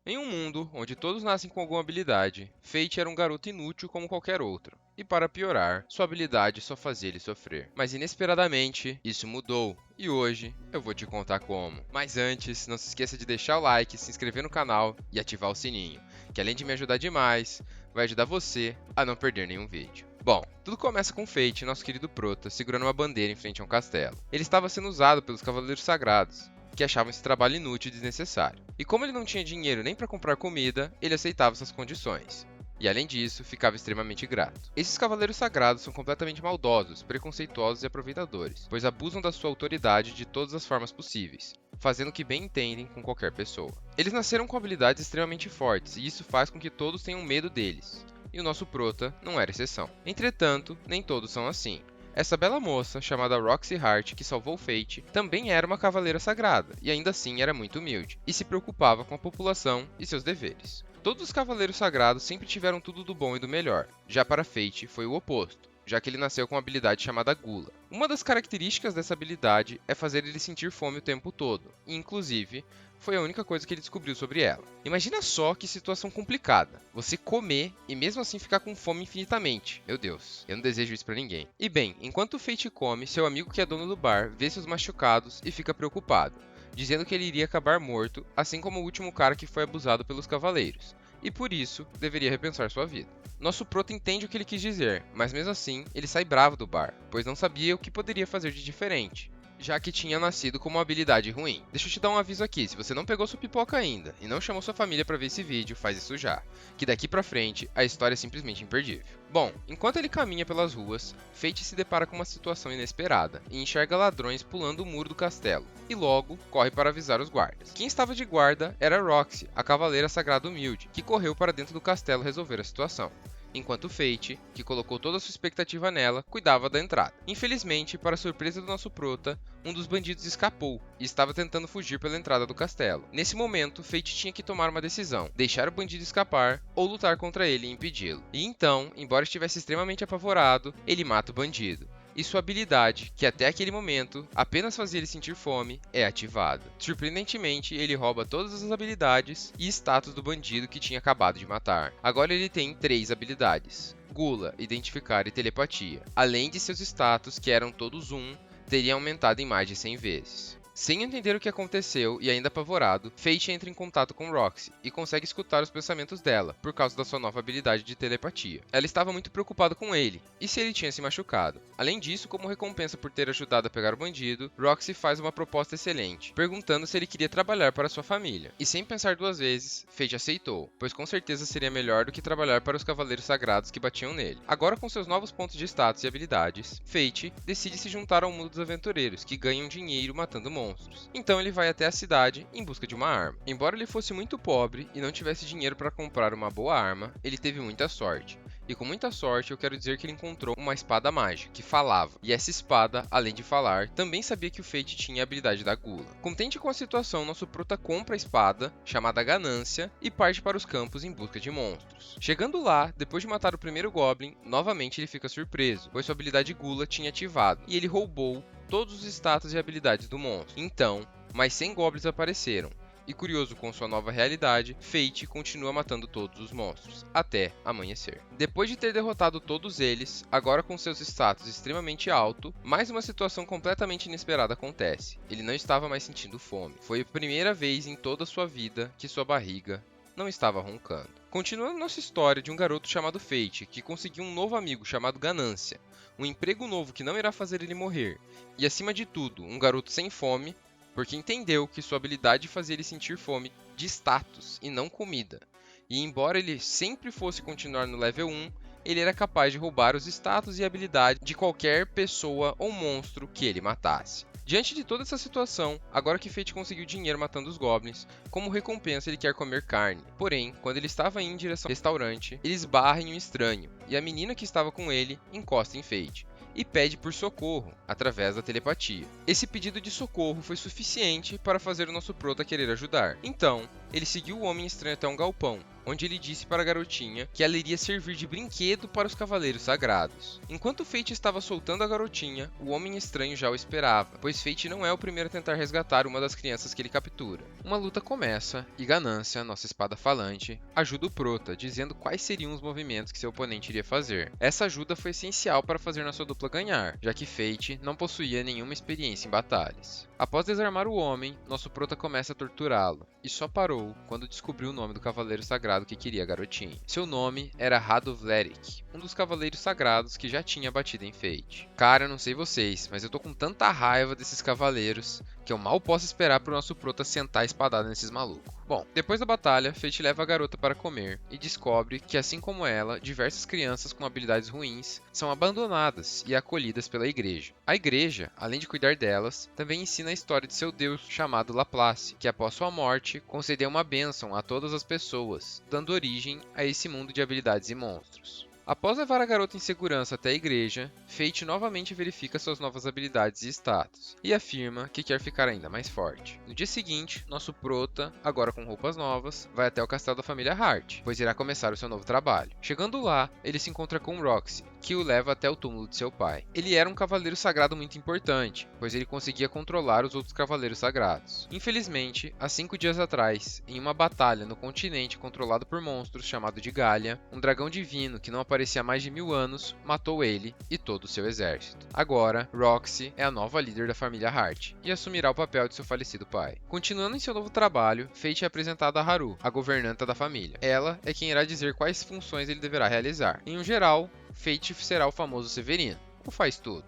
Em um mundo onde todos nascem com alguma habilidade, Fate era um garoto inútil como qualquer outro. E para piorar, sua habilidade só fazia ele sofrer. Mas inesperadamente, isso mudou. E hoje, eu vou te contar como. Mas antes, não se esqueça de deixar o like, se inscrever no canal e ativar o sininho, que além de me ajudar demais, vai ajudar você a não perder nenhum vídeo. Bom, tudo começa com Fate, nosso querido Prota, segurando uma bandeira em frente a um castelo. Ele estava sendo usado pelos Cavaleiros Sagrados, que achavam esse trabalho inútil e desnecessário. E como ele não tinha dinheiro nem para comprar comida, ele aceitava essas condições. E além disso, ficava extremamente grato. Esses cavaleiros sagrados são completamente maldosos, preconceituosos e aproveitadores, pois abusam da sua autoridade de todas as formas possíveis, fazendo o que bem entendem com qualquer pessoa. Eles nasceram com habilidades extremamente fortes, e isso faz com que todos tenham medo deles. E o nosso Prota não era exceção. Entretanto, nem todos são assim. Essa bela moça, chamada Roxy Hart, que salvou Fate, também era uma cavaleira sagrada, e ainda assim era muito humilde, e se preocupava com a população e seus deveres. Todos os cavaleiros sagrados sempre tiveram tudo do bom e do melhor, já para Fate foi o oposto, já que ele nasceu com uma habilidade chamada Gula. Uma das características dessa habilidade é fazer ele sentir fome o tempo todo, e inclusive, foi a única coisa que ele descobriu sobre ela. Imagina só que situação complicada. Você comer e mesmo assim ficar com fome infinitamente. Meu Deus, eu não desejo isso pra ninguém. E bem, enquanto o Fate come, seu amigo que é dono do bar vê seus machucados e fica preocupado, dizendo que ele iria acabar morto, assim como o último cara que foi abusado pelos cavaleiros, e por isso deveria repensar sua vida. Nosso Prota entende o que ele quis dizer, mas mesmo assim ele sai bravo do bar, pois não sabia o que poderia fazer de diferente, já que tinha nascido com uma habilidade ruim. Deixa eu te dar um aviso aqui, se você não pegou sua pipoca ainda e não chamou sua família para ver esse vídeo, faz isso já, que daqui pra frente a história é simplesmente imperdível. Bom, enquanto ele caminha pelas ruas, Fate se depara com uma situação inesperada e enxerga ladrões pulando o muro do castelo, e logo corre para avisar os guardas. Quem estava de guarda era Roxy, a cavaleira sagrada humilde, que correu para dentro do castelo resolver a situação, enquanto Fate, que colocou toda a sua expectativa nela, cuidava da entrada. Infelizmente, para surpresa do nosso Prota, um dos bandidos escapou e estava tentando fugir pela entrada do castelo. Nesse momento, Fate tinha que tomar uma decisão: deixar o bandido escapar ou lutar contra ele e impedi-lo. E então, embora estivesse extremamente apavorado, ele mata o bandido. E sua habilidade, que até aquele momento apenas fazia ele sentir fome, é ativada. Surpreendentemente, ele rouba todas as habilidades e status do bandido que tinha acabado de matar. Agora ele tem 3 habilidades: Gula, Identificar e Telepatia, além de seus status, que eram todos 1, teriam aumentado em mais de 100 vezes. Sem entender o que aconteceu e ainda apavorado, Fate entra em contato com Roxy e consegue escutar os pensamentos dela, por causa da sua nova habilidade de telepatia. Ela estava muito preocupada com ele, e se ele tinha se machucado. Além disso, como recompensa por ter ajudado a pegar o bandido, Roxy faz uma proposta excelente, perguntando se ele queria trabalhar para sua família. E sem pensar duas vezes, Fate aceitou, pois com certeza seria melhor do que trabalhar para os Cavaleiros Sagrados que batiam nele. Agora com seus novos pontos de status e habilidades, Fate decide se juntar ao mundo dos aventureiros, que ganham dinheiro matando monstros. Então ele vai até a cidade em busca de uma arma. Embora ele fosse muito pobre e não tivesse dinheiro para comprar uma boa arma, ele teve muita sorte. E com muita sorte eu quero dizer que ele encontrou uma espada mágica, que falava. E essa espada, além de falar, também sabia que o Fate tinha a habilidade da Gula. Contente com a situação, nosso Prota compra a espada, chamada Ganância, e parte para os campos em busca de monstros. Chegando lá, depois de matar o primeiro Goblin, novamente ele fica surpreso, pois sua habilidade Gula tinha ativado, e ele roubou todos os status e habilidades do monstro. Então, mais 100 goblins apareceram, e curioso com sua nova realidade, Fate continua matando todos os monstros, até amanhecer. Depois de ter derrotado todos eles, agora com seus status extremamente alto, mais uma situação completamente inesperada acontece. Ele não estava mais sentindo fome. Foi a primeira vez em toda a sua vida que sua barriga não estava roncando. Continuando nossa história de um garoto chamado Fate, que conseguiu um novo amigo chamado Ganância, um emprego novo que não irá fazer ele morrer, e acima de tudo, um garoto sem fome, porque entendeu que sua habilidade fazia ele sentir fome de status e não comida. E embora ele sempre fosse continuar no level 1, ele era capaz de roubar os status e habilidade de qualquer pessoa ou monstro que ele matasse. Diante de toda essa situação, agora que Fate conseguiu dinheiro matando os goblins, como recompensa ele quer comer carne. Porém, quando ele estava indo em direção ao restaurante, ele esbarra em um estranho, e a menina que estava com ele encosta em Fate e pede por socorro, através da telepatia. Esse pedido de socorro foi suficiente para fazer o nosso Prota querer ajudar. Então, ele seguiu o homem estranho até um galpão, onde ele disse para a garotinha que ela iria servir de brinquedo para os Cavaleiros Sagrados. Enquanto Fate estava soltando a garotinha, o Homem Estranho já o esperava, pois Fate não é o primeiro a tentar resgatar uma das crianças que ele captura. Uma luta começa e Ganância, nossa espada falante, ajuda o Prota, dizendo quais seriam os movimentos que seu oponente iria fazer. Essa ajuda foi essencial para fazer nossa dupla ganhar, já que Fate não possuía nenhuma experiência em batalhas. Após desarmar o homem, nosso Prota começa a torturá-lo, e só parou quando descobriu o nome do Cavaleiro Sagrado que queria a garotinha. Seu nome era Radovleric, um dos Cavaleiros Sagrados que já tinha batido em Fate. Cara, eu não sei vocês, mas eu tô com tanta raiva desses cavaleiros que eu mal posso esperar pro nosso Prota sentar a espadada nesses malucos. Bom, depois da batalha, Fate leva a garota para comer e descobre que, assim como ela, diversas crianças com habilidades ruins são abandonadas e acolhidas pela igreja. A igreja, além de cuidar delas, também ensina a história de seu deus chamado Laplace, que após sua morte concedeu uma bênção a todas as pessoas, dando origem a esse mundo de habilidades e monstros. Após levar a garota em segurança até a igreja, Fate novamente verifica suas novas habilidades e status, e afirma que quer ficar ainda mais forte. No dia seguinte, nosso Prota, agora com roupas novas, vai até o castelo da família Hart, pois irá começar o seu novo trabalho. Chegando lá, ele se encontra com Roxy, que o leva até o túmulo de seu pai. Ele era um cavaleiro sagrado muito importante, pois ele conseguia controlar os outros cavaleiros sagrados. Infelizmente, há 5 dias atrás, em uma batalha no continente controlado por monstros chamado de Galia, um dragão divino que não aparecia há mais de 1000 anos matou ele e todo o seu exército. Agora, Roxy é a nova líder da família Hart e assumirá o papel de seu falecido pai. Continuando em seu novo trabalho, Fate é apresentado a Haru, a governanta da família. Ela é quem irá dizer quais funções ele deverá realizar. Em um geral, Fate será o famoso Severino, o faz tudo.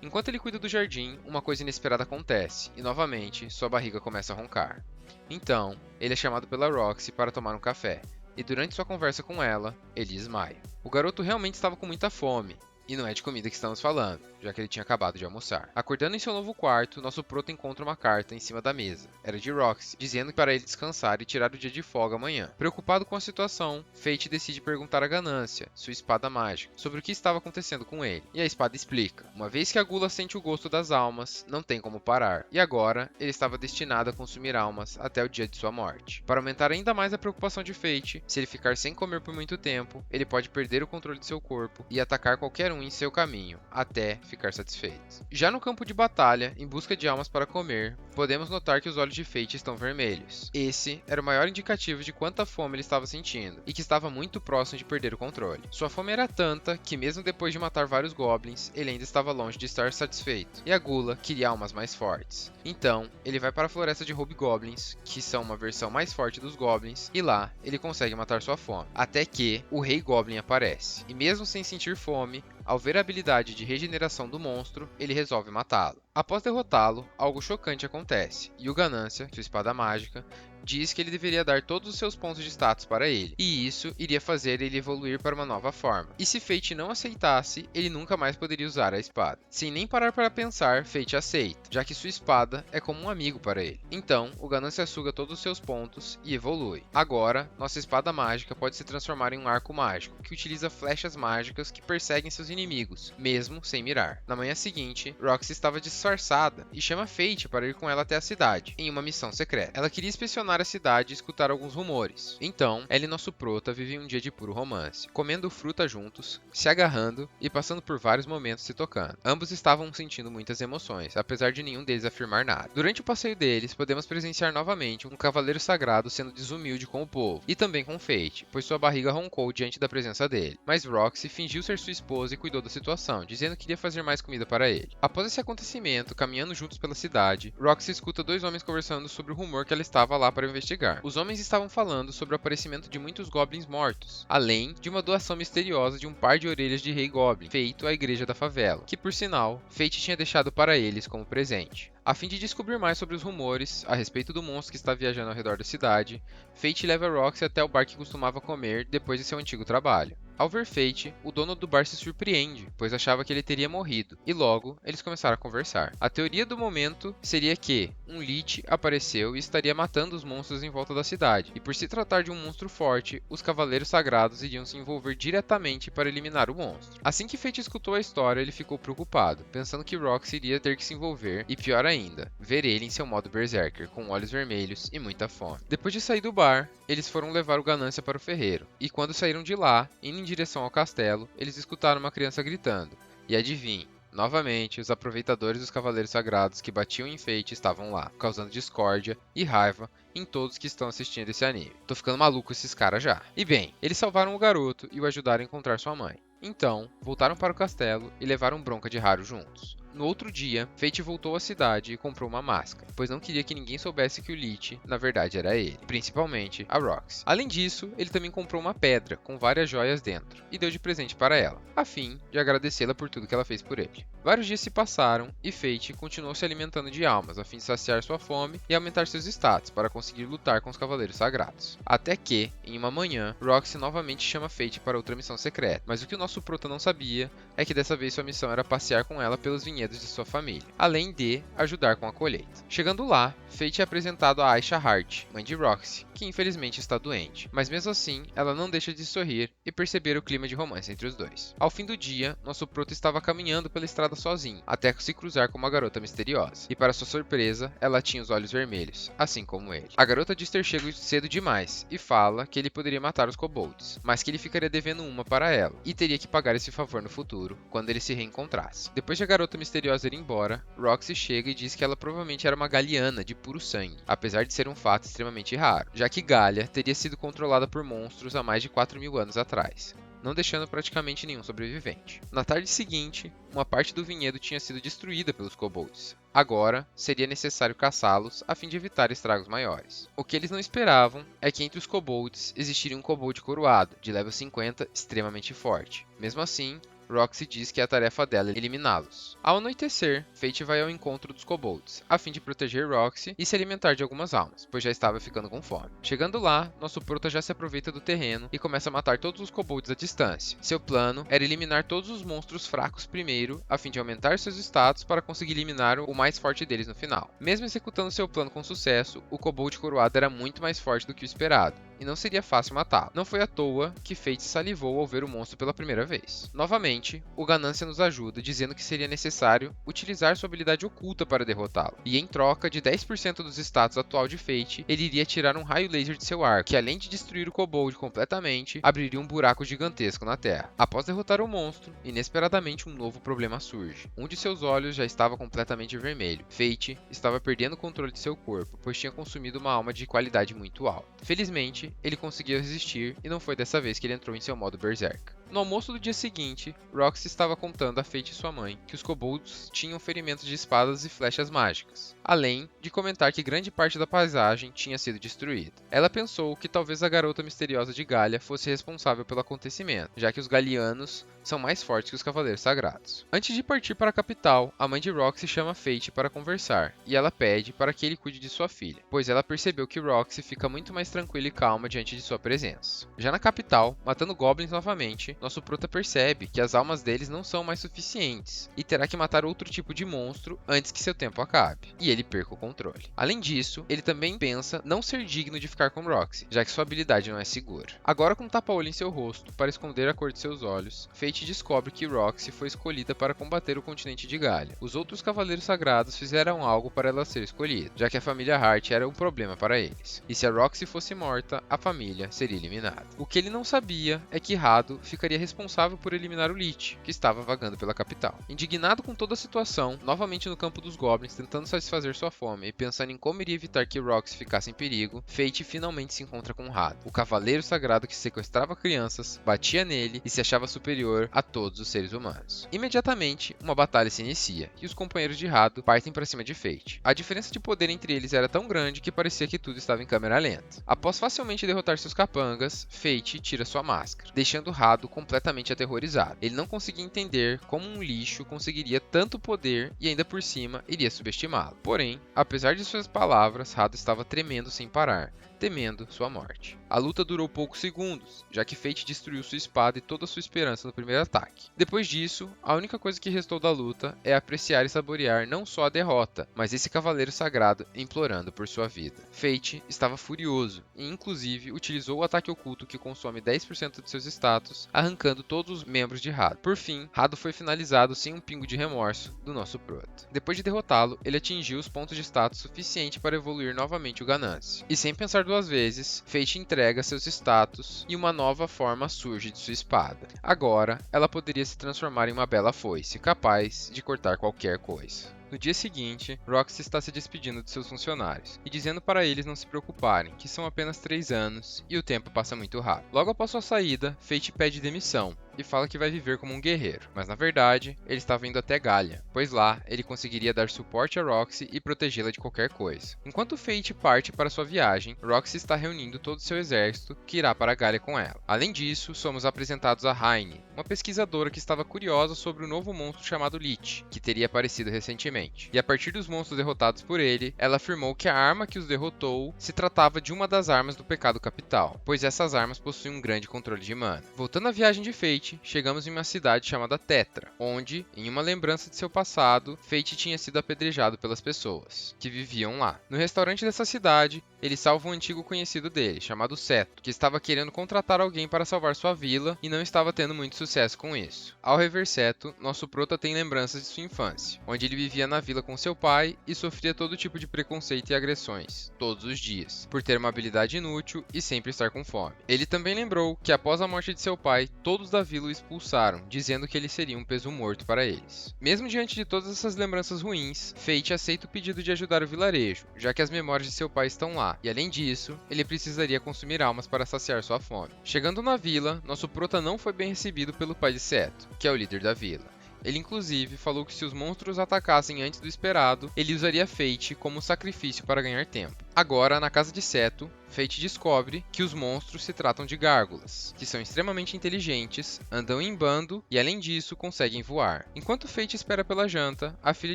Enquanto ele cuida do jardim, uma coisa inesperada acontece, e novamente, sua barriga começa a roncar. Então, ele é chamado pela Roxy para tomar um café, e durante sua conversa com ela, ele desmaia. O garoto realmente estava com muita fome, e não é de comida que estamos falando, já que ele tinha acabado de almoçar. Acordando em seu novo quarto, nosso Prota encontra uma carta em cima da mesa. Era de Roxy, dizendo para ele descansar e tirar o dia de folga amanhã. Preocupado com a situação, Fate decide perguntar a Ganância, sua espada mágica, sobre o que estava acontecendo com ele. E a espada explica. Uma vez que a gula sente o gosto das almas, não tem como parar. E agora, ele estava destinado a consumir almas até o dia de sua morte. Para aumentar ainda mais a preocupação de Fate, se ele ficar sem comer por muito tempo, ele pode perder o controle de seu corpo e atacar qualquer um em seu caminho, até ficar satisfeito. Já no campo de batalha, em busca de almas para comer, podemos notar que os olhos de Fate estão vermelhos. Esse era o maior indicativo de quanta fome ele estava sentindo, e que estava muito próximo de perder o controle. Sua fome era tanta que, mesmo depois de matar vários goblins, ele ainda estava longe de estar satisfeito, e a gula queria almas mais fortes. Então, ele vai para a floresta de hobgoblins, que são uma versão mais forte dos goblins, e lá ele consegue matar sua fome. Até que o Rei Goblin aparece, e mesmo sem sentir fome, ao ver a habilidade de regeneração do monstro, ele resolve matá-lo. Após derrotá-lo, algo chocante acontece, e o Ganância, sua espada mágica, diz que ele deveria dar todos os seus pontos de status para ele, e isso iria fazer ele evoluir para uma nova forma. E se Fate não aceitasse, ele nunca mais poderia usar a espada. Sem nem parar para pensar, Fate aceita, já que sua espada é como um amigo para ele. Então, o Ganância suga todos os seus pontos e evolui. Agora, nossa espada mágica pode se transformar em um arco mágico, que utiliza flechas mágicas que perseguem seus inimigos, mesmo sem mirar. Na manhã seguinte, Roxy estava disfarçada e chama Fate para ir com ela até a cidade, em uma missão secreta. Ela queria inspecionar a cidade e escutar alguns rumores. Então, ela e nosso Prota vivem um dia de puro romance, comendo fruta juntos, se agarrando e passando por vários momentos se tocando. Ambos estavam sentindo muitas emoções, apesar de nenhum deles afirmar nada. Durante o passeio deles, podemos presenciar novamente um cavaleiro sagrado sendo desumilde com o povo, e também com Fate, pois sua barriga roncou diante da presença dele. Mas Roxy fingiu ser sua esposa e cuidou da situação, dizendo que iria fazer mais comida para ele. Após esse acontecimento, caminhando juntos pela cidade, Roxy escuta 2 homens conversando sobre o rumor que ela estava lá para investigar. Os homens estavam falando sobre o aparecimento de muitos goblins mortos, além de uma doação misteriosa de um par de orelhas de Rei Goblin, feito à igreja da favela, que por sinal, Fate tinha deixado para eles como presente. A fim de descobrir mais sobre os rumores a respeito do monstro que está viajando ao redor da cidade, Fate leva Roxy até o bar que costumava comer depois de seu antigo trabalho. Ao ver Fate, o dono do bar se surpreende, pois achava que ele teria morrido, e logo eles começaram a conversar. A teoria do momento seria que um Lich apareceu e estaria matando os monstros em volta da cidade, e por se tratar de um monstro forte, os Cavaleiros Sagrados iriam se envolver diretamente para eliminar o monstro. Assim que Fate escutou a história, ele ficou preocupado, pensando que Roxy iria ter que se envolver, e pior ainda, ver ele em seu modo Berserker, com olhos vermelhos e muita fome. Depois de sair do bar, eles foram levar o Ganância para o ferreiro, e quando saíram de lá, indo em direção ao castelo, eles escutaram uma criança gritando. E adivinhe, novamente, os aproveitadores dos Cavaleiros Sagrados que batiam em Fate estavam lá, causando discórdia e raiva em todos que estão assistindo esse anime. Tô ficando maluco com esses caras já. E bem, eles salvaram o garoto e o ajudaram a encontrar sua mãe. Então, voltaram para o castelo e levaram Bronca de Haru juntos. No outro dia, Fate voltou à cidade e comprou uma máscara, pois não queria que ninguém soubesse que o Lich, na verdade, era ele, principalmente a Roxy. Além disso, ele também comprou uma pedra com várias joias dentro e deu de presente para ela, a fim de agradecê-la por tudo que ela fez por ele. Vários dias se passaram e Fate continuou se alimentando de almas a fim de saciar sua fome e aumentar seus status para conseguir lutar com os Cavaleiros Sagrados. Até que, em uma manhã, Roxy novamente chama Fate para outra missão secreta, mas o que o nosso prota não sabia é que dessa vez sua missão era passear com ela pelos vinhedos de sua família, além de ajudar com a colheita. Chegando lá, Fate é apresentado a Aisha Hart, mãe de Roxy, que infelizmente está doente, mas mesmo assim, ela não deixa de sorrir e perceber o clima de romance entre os dois. Ao fim do dia, nosso prota estava caminhando pela estrada sozinho, até se cruzar com uma garota misteriosa, e para sua surpresa, ela tinha os olhos vermelhos, assim como ele. A garota diz ter chegado cedo demais, e fala que ele poderia matar os kobolds, mas que ele ficaria devendo uma para ela, e teria que pagar esse favor no futuro, quando eles se reencontrassem. Depois de a garota misteriosa ir embora, Roxy chega e diz que ela provavelmente era uma Galiana de puro sangue, apesar de ser um fato extremamente raro, já que Galia teria sido controlada por monstros há mais de 4.000 anos atrás, não deixando praticamente nenhum sobrevivente. Na tarde seguinte, uma parte do vinhedo tinha sido destruída pelos kobolds. Agora, seria necessário caçá-los a fim de evitar estragos maiores. O que eles não esperavam é que entre os kobolds existiria um kobold coroado, de level 50, extremamente forte. Mesmo assim, Roxy diz que a tarefa dela é eliminá-los. Ao anoitecer, Fate vai ao encontro dos kobolds, a fim de proteger Roxy e se alimentar de algumas almas, pois já estava ficando com fome. Chegando lá, nosso prota já se aproveita do terreno e começa a matar todos os kobolds à distância. Seu plano era eliminar todos os monstros fracos primeiro, a fim de aumentar seus status para conseguir eliminar o mais forte deles no final. Mesmo executando seu plano com sucesso, o kobold coroado era muito mais forte do que o esperado, e não seria fácil matá-lo. Não foi à toa que Fate salivou ao ver o monstro pela primeira vez. Novamente, o Ganância nos ajuda, dizendo que seria necessário utilizar sua habilidade oculta para derrotá-lo, e em troca de 10% dos status atual de Fate, ele iria tirar um raio laser de seu arco, que além de destruir o kobold completamente, abriria um buraco gigantesco na terra. Após derrotar o monstro, inesperadamente um novo problema surge. Um de seus olhos já estava completamente vermelho. Fate estava perdendo o controle de seu corpo, pois tinha consumido uma alma de qualidade muito alta. Felizmente, ele conseguiu resistir, e não foi dessa vez que ele entrou em seu modo Berserk. No almoço do dia seguinte, Roxy estava contando a Fate e sua mãe que os kobolds tinham ferimentos de espadas e flechas mágicas, além de comentar que grande parte da paisagem tinha sido destruída. Ela pensou que talvez a garota misteriosa de Galia fosse responsável pelo acontecimento, já que os Galianos são mais fortes que os Cavaleiros Sagrados. Antes de partir para a capital, a mãe de Roxy chama Fate para conversar, e ela pede para que ele cuide de sua filha, pois ela percebeu que Roxy fica muito mais tranquila e calma diante de sua presença. Já na capital, matando goblins novamente, nosso prota percebe que as almas deles não são mais suficientes, e terá que matar outro tipo de monstro antes que seu tempo acabe, e ele perca o controle. Além disso, ele também pensa não ser digno de ficar com Roxy, já que sua habilidade não é segura. Agora com um tapa-olho em seu rosto, para esconder a cor de seus olhos, Fate descobre que Roxy foi escolhida para combater o continente de Galia. Os outros Cavaleiros Sagrados fizeram algo para ela ser escolhida, já que a família Hart era um problema para eles, e se a Roxy fosse morta, a família seria eliminada. O que ele não sabia é que Rado ficaria responsável por eliminar o Lich, que estava vagando pela capital. Indignado com toda a situação, novamente no campo dos goblins, tentando satisfazer sua fome e pensando em como iria evitar que Roxy ficasse em perigo, Fate finalmente se encontra com Rado, o Cavaleiro Sagrado que sequestrava crianças, batia nele e se achava superior a todos os seres humanos. Imediatamente, uma batalha se inicia, e os companheiros de Rado partem para cima de Fate. A diferença de poder entre eles era tão grande que parecia que tudo estava em câmera lenta. Após facilmente derrotar seus capangas, Fate tira sua máscara, deixando Rado completamente aterrorizado. Ele não conseguia entender como um lixo conseguiria tanto poder e ainda por cima iria subestimá-lo. Porém, apesar de suas palavras, Rado estava tremendo sem parar, temendo sua morte. A luta durou poucos segundos, já que Fate destruiu sua espada e toda sua esperança no primeiro ataque. Depois disso, a única coisa que restou da luta é apreciar e saborear não só a derrota, mas esse cavaleiro sagrado implorando por sua vida. Fate estava furioso e inclusive utilizou o ataque oculto que consome 10% de seus status, arrancando todos os membros de Rado. Por fim, Rado foi finalizado sem um pingo de remorso do nosso prota. Depois de derrotá-lo, ele atingiu os pontos de status suficiente para evoluir novamente o Ganância. E sem pensar duas vezes, Fate entrega seus status e uma nova forma surge de sua espada. Agora, ela poderia se transformar em uma bela foice, capaz de cortar qualquer coisa. No dia seguinte, Roxy está se despedindo de seus funcionários e dizendo para eles não se preocuparem, que são apenas 3 anos e o tempo passa muito rápido. Logo após sua saída, Fate pede demissão e fala que vai viver como um guerreiro, mas na verdade, ele estava indo até Galia, pois lá ele conseguiria dar suporte a Roxy e protegê-la de qualquer coisa. Enquanto Fate parte para sua viagem, Roxy está reunindo todo o seu exército que irá para Galia com ela. Além disso, somos apresentados a Heine, uma pesquisadora que estava curiosa sobre o novo monstro chamado Lich, que teria aparecido recentemente. E a partir dos monstros derrotados por ele, ela afirmou que a arma que os derrotou se tratava de uma das armas do pecado capital, pois essas armas possuem um grande controle de mana. Voltando à viagem de Fate, chegamos em uma cidade chamada Tetra, onde, em uma lembrança de seu passado, Fate tinha sido apedrejado pelas pessoas que viviam lá. No restaurante dessa cidade, ele salva um antigo conhecido dele, chamado Seto, que estava querendo contratar alguém para salvar sua vila e não estava tendo muito sucesso com isso. Ao rever Seto, nosso prota tem lembranças de sua infância, onde ele vivia na vila com seu pai e sofria todo tipo de preconceito e agressões, todos os dias, por ter uma habilidade inútil e sempre estar com fome. Ele também lembrou que após a morte de seu pai, todos da vila o expulsaram, dizendo que ele seria um peso morto para eles. Mesmo diante de todas essas lembranças ruins, Fate aceita o pedido de ajudar o vilarejo, já que as memórias de seu pai estão lá, e além disso, ele precisaria consumir almas para saciar sua fome. Chegando na vila, nosso prota não foi bem recebido pelo pai de Seto, que é o líder da vila. Ele inclusive falou que se os monstros atacassem antes do esperado, ele usaria Fate como sacrifício para ganhar tempo. Agora, na casa de Seto, Fate descobre que os monstros se tratam de gárgulas, que são extremamente inteligentes, andam em bando e além disso conseguem voar. Enquanto Fate espera pela janta, a filha